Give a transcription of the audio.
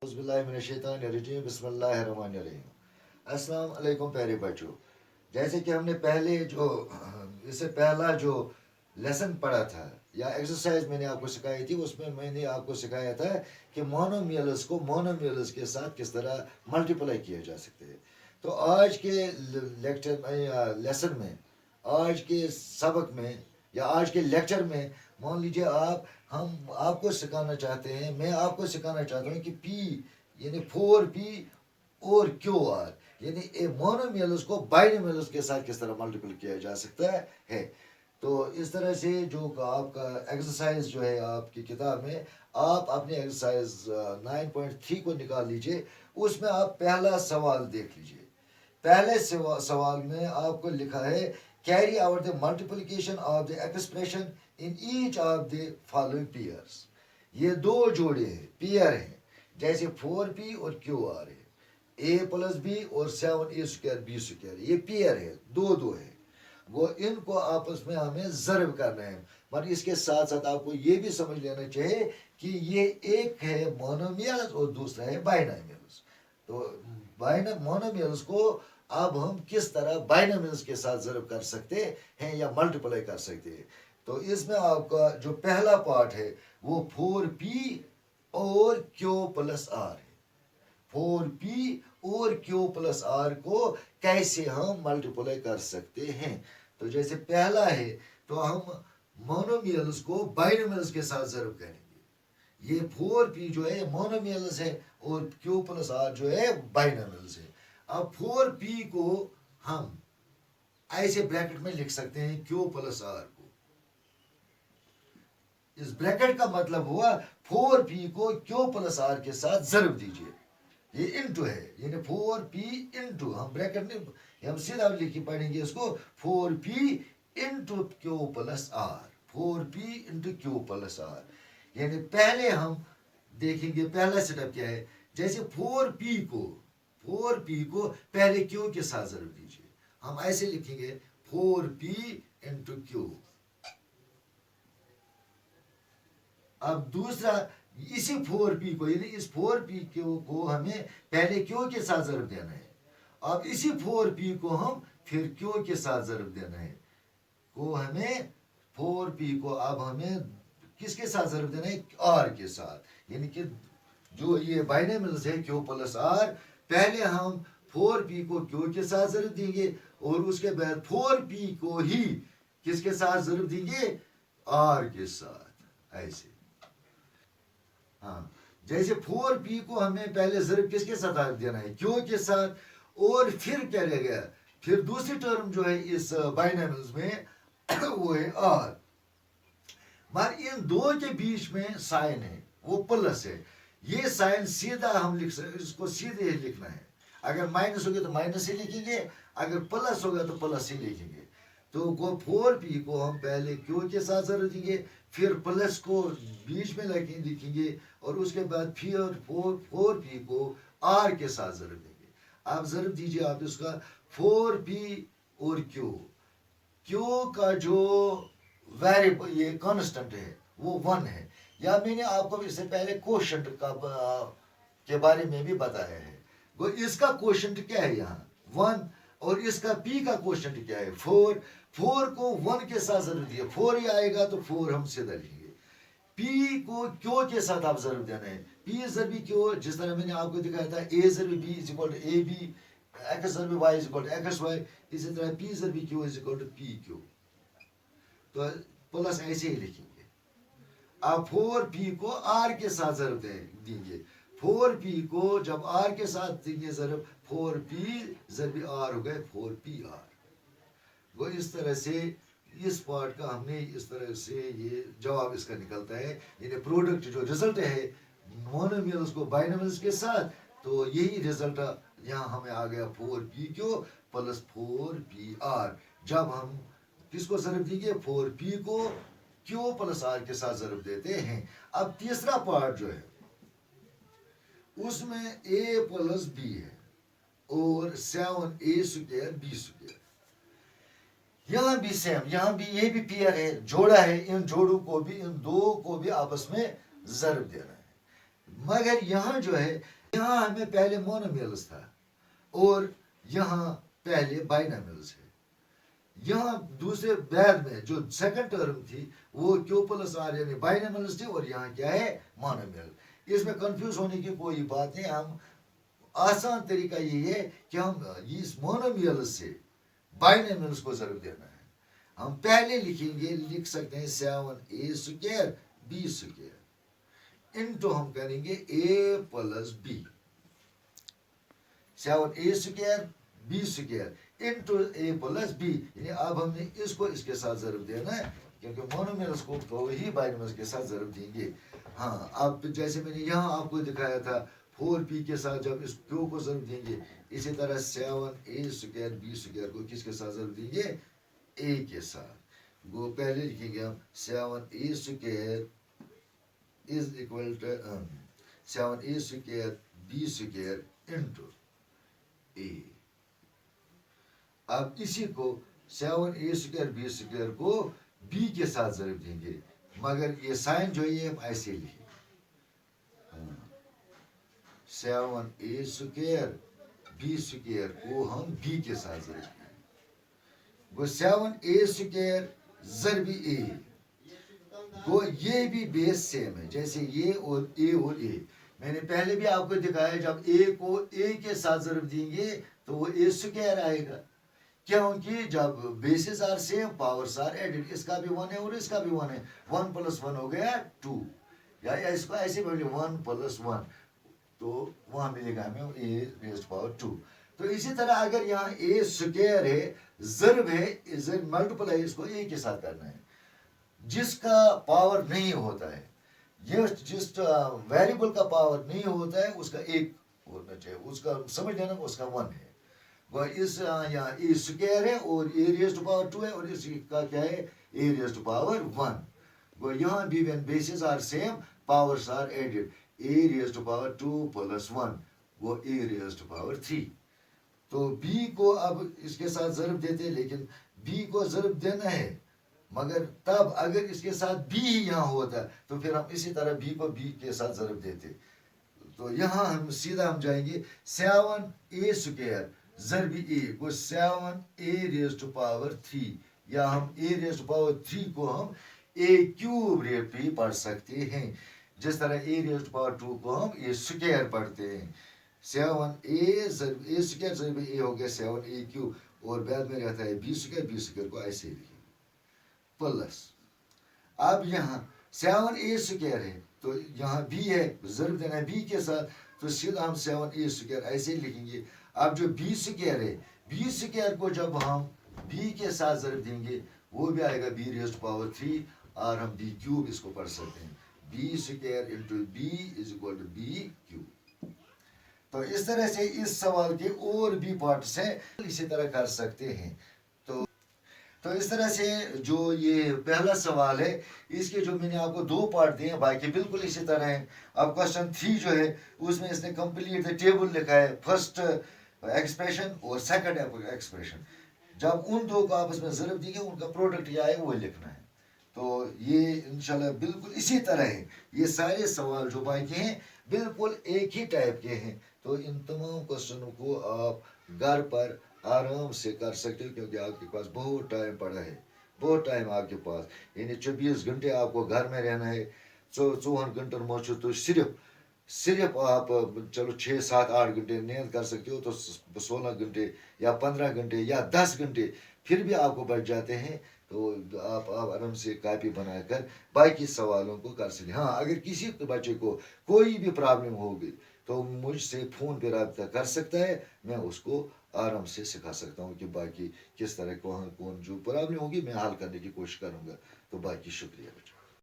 औज़ुबिल्लाहिमिनश्शैतानिर्रजीम बिस्मिल्लाहिर्रहमानिर्रहीम। अस्सलाम वालेकुम प्यारे बच्चों। जैसे कि हमने पहले जो इससे पहला जो लेसन पढ़ा था या एक्सरसाइज मैंने आपको सिखाई थी, उसमें मैंने आपको सिखाया था कि मोनोमियल्स को मोनोमियल्स के साथ किस तरह मल्टीप्लाई किया जा सकते हैं। तो आज के लेक्चर में या लेसन में, आज के सबक में या आज के लेक्चर में मान लीजिए हम आपको सिखाना चाहते हैं, मैं आपको सिखाना चाहता हूँ कि पी यानी 4p और क्यू आर यानी ए मोनोमियल्स को बाइनोमियल्स के साथ किस तरह मल्टीपल किया जा सकता है। तो इस तरह से जो आपका एक्सरसाइज जो है आपकी किताब में, आप अपने एक्सरसाइज 9.3 को निकाल लीजिए। उसमें आप पहला सवाल देख लीजिए। पहले सवाल में आपको लिखा है carry out the multiplication of the expression in each of the following pairs. ये दो जोड़े हैं, पेयर हैं, जैसे 4p और QR है, a+b और 7a²b², ये पेयर है, दो दो है। वो इनको आपस में हमें ज़र्ब करना है। पर इसके साथ साथ आपको ये भी समझ लेना चाहिए कि ये एक है मोनोमियल्स और दूसरा है बाइनोमियल्स। तो मोनोमियल्स को अब हम किस तरह बाइनोमियल्स के साथ ज़र्ब कर सकते हैं या मल्टीप्लाई कर सकते हैं। तो इसमें आपका जो पहला पार्ट है वो 4p और q+r है। 4p और q+r को कैसे हम मल्टीप्लाई कर सकते हैं। तो जैसे पहला है, तो हम मोनोमियल्स को बाइनोमियल्स के साथ ज़र्ब करेंगे। ये 4p जो है मोनोमियल्स है और q+r जो है बाइनोमियल्स है। अब 4p को हम ऐसे ब्रैकेट में लिख सकते हैं q+r को। इस ब्रैकेट का मतलब हुआ 4p को q+r के साथ ज़र्ब दीजिए। ये इंटू है, यानी 4p इंटू, हम ब्रैकेट नहीं, हम सीधा लिखी पढ़ेंगे इसको 4p into q+r, 4p into q+r। यानी पहले हम देखेंगे पहला सेटअप क्या है। जैसे 4p को पहले q के साथ ज़र्ब दीजिए। हम ऐसे लिखेंगे 4p इंटू q। अब दूसरा, इसी 4p को, यानी इस 4p को हमें पहले q के साथ ज़र्ब देना है। अब इसी 4p को हम फिर q के साथ ज़र्ब देना है। को हमें 4p को अब हमें किसके साथ ज़र्ब देना है, r के साथ। यानी कि जो ये बाइनोमियल्स है q+r, पहले हम 4p को q के साथ ज़र्ब देंगे और उसके बाद 4p को ही किसके साथ ज़र्ब देंगे, r के साथ। ऐसे, हाँ, जैसे 4p को हमें पहले ज़र्ब किसके साथ देना है, q के साथ, और फिर क्या रह गया, फिर दूसरी टर्म जो है इस बाइनोमियल्स में वो है r। मगर इन दो के बीच में साइन है, वो प्लस है। ये साइन सीधा हम लिख सकते, इसको सीधे लिखना है। अगर माइनस होगा तो माइनस ही लिखेंगे, अगर प्लस होगा तो प्लस ही लिखेंगे। तो वो 4p को हम पहले q के साथ ज़रूर देंगे, फिर प्लस को बीच में लिखेंगे और उसके बाद फिर 4p को r के साथ ज़रूर देंगे। आप ज़रूर दीजिए आप इसका 4p और q का जो वेरिएबल ये कांस्टेंट है वो 1 है। या मैंने आपको इससे पहले कोशेंट का के बारे में भी बताया है। वो इसका कोशेंट क्या है यहाँ 1, और इसका p का कोशेंट क्या है 4। 4 को 1 के साथ ज़रूर दिए, 4 ही आएगा तो 4 हम सीधा लिखेंगे। p को q के साथ आप ज़रूर देना है, p ज़रूर q, जिस तरह मैंने आपको दिखाया था a ज़रूर b is equal to ab, x ज़रूर y is equal to xy, इसी तरह p ज़रूर q is equal to pq। तो प्लस ऐसे ही लिखेंगे। अब 4p को r के साथ ज़रूर देंगे। 4p को जब r के साथ देंगे ज़रूर, 4p ज़रूर r हो गए 4pr। वो इस तरह से इस पार्ट का हमने इस तरह से ये जवाब इसका निकलता है। यानी प्रोडक्ट जो रिजल्ट है मोनोमियल्स को बाइनोमियल्स के साथ, तो यही रिजल्ट यहाँ हमें आ गया 4pq प्लस 4pr। जब हम किसको ज़रूर देंगे, 4p को q+r के साथ ज़रूर देते हैं। अब तीसरा पार्ट जो है उसमें a+b है और 7a²b²। यहाँ भी सेम, यहाँ भी ये भी पेयर है, जोड़ा है। इन जोड़ों को भी, इन दो को भी आपस में ज़रूर देना है। मगर यहाँ जो है, यहाँ हमें पहले मोनोमियल्स था और यहाँ पहले बाइनोमियल्स है। यहाँ दूसरे बाद में जो सेकंड टर्म थी वो क्यू प्लस आर यानी बाइनोमियल्स थी, और यहाँ क्या है, मोनोमियल। इसमें कंफ्यूज होने की कोई बात नहीं। हम आसान तरीका यही है कि हम इस मोनोमियल्स से बाइनोमियल्स को ज़रूर देना है। हम पहले लिखेंगे, लिख सकते हैं 7a square b square into हम करेंगे a plus b, 7a square b square into a plus b। यानी अब हमने इसको इसके साथ ज़रूर देना है, क्योंकि मोनोमियल्स को तो ही बाइनोमियल्स के साथ ज़रूर देंगे। हाँ, अब जैसे मैंने यहाँ आपको दिखाया था 4p के साथ जब इस q को ज़रूर देंगे, इसी तरह 7a स्क्वायर b स्क्वायर को किसके साथ ज़रूर देंगे, a के साथ। वो पहले लिखेंगे हम 7a square is equal to 7a square b square into a। अब इसी को 7a स्क्वायर b स्क्वायर को b के साथ ज़रूर देंगे, मगर ये साइन जो है हम ऐसे लिखे 7a स्क्वायर b स्क्वायर को हम b के साथ ज़रूर देंगे। वो 7a स्क्वायर ज़रूर a, वो ये भी बेस सेम है, जैसे ये और a मैंने पहले भी आपको दिखाया, जब a को a के साथ ज़रूर देंगे तो वो a स्क्वायर आएगा, क्योंकि जब bases are same powers are added. इसका भी 1 है और इसका भी 1 है, 1 + 1 हो गया 2, या इसको ऐसे बोलिए 1 + 1, तो वहाँ मिलेगा हमें a⁻²। तो इसी तरह अगर यहाँ a स्क्वायर है, ज़र्ब है, मल्टीप्लाई इसको a के साथ करना है। जिसका पावर नहीं होता है, ये जिस वेरिएबल का पावर नहीं होता है उसका एक होना चाहिए, उसका समझ लेना, उसका 1 है। वो इस यहाँ a स्क्वायर है और a⁻² है, और इसका क्या है, a⁻1। वो यहाँ भी when bases are same powers are added, a⁻² + 1 वो a⁻3। तो b को अब इसके साथ ज़रूर देते हैं, लेकिन b को ज़रूर देना है, मगर तब अगर इसके साथ b ही यहाँ होता तो फिर हम इसी तरह b को b के साथ ज़रूर देते। तो यहाँ हम सीधा हम जाएंगे 7a स्क्वायर ज़रूर a को 7a⁻3, या हम a⁻3 को हम a³ भी पढ़ सकते हैं, जिस तरह a⁻² को हम a स्क्वायर पढ़ते हैं। 7a स्क्वायर ज़रूर a हो गया 7a³, और बाद में रहता है b स्क्वायर को ऐसे लिखेंगे प्लस। अब यहाँ 7a स्क्वायर है तो यहाँ b है, ज़रूर देना है b के साथ, तो सीधा हम 7a स्क्वायर ऐसे लिखेंगे। अब जो b स्क्वायर है, b स्क्वायर को जब हम b के साथ ज़रूर देंगे वो भी आएगा b⁻3, और हम b³ इसको पढ़ सकते हैं, b square into b is equal to b³। तो इस तरह से इस सवाल के और भी पार्ट्स हैं, इसी तरह कर सकते हैं। तो इस तरह से जो ये पहला सवाल है, इसके जो मैंने आपको 2 पार्ट दिए हैं, बाकी बिल्कुल इसी तरह हैं। अब क्वेश्चन 3 जो है उसमें इसने कंप्लीट द टेबल लिखा है, फर्स्ट एक्सप्रेशन और सेकंड एक्सप्रेशन। जब उन दो को आपस में ज़रूर देंगे उनका प्रोडक्ट क्या है वो लिखना है। तो ये इंशाल्लाह बिल्कुल इसी तरह है, ये सारे सवाल जो बाकी हैं बिल्कुल एक ही टाइप के हैं। तो इन तमाम क्वेश्चनों को आप घर पर आराम से कर सकते हो, क्योंकि आपके पास बहुत टाइम पड़ा है, बहुत टाइम आपके पास, यानी 24 घंटे आपको घर में रहना है, 24 घंटे मौजूद। तो सिर्फ आप चलो 6, 7, 8 घंटे नींद कर सकते हो, तो 16 घंटे या 15 घंटे या 10 घंटे फिर भी आपको बच जाते हैं। तो आप आराम से कॉपी बनाकर बाकी सवालों को कर सकते हैं। हाँ, अगर किसी बच्चे को कोई भी प्रॉब्लम होगी तो मुझसे फ़ोन पर रब्ता कर सकता है, मैं उसको आराम से सिखा सकता हूँ कि बाकी किस तरह कौन जो प्रॉब्लम होगी मैं हल करने की कोशिश करूँगा। तो बाकी शुक्रिया बच्चों।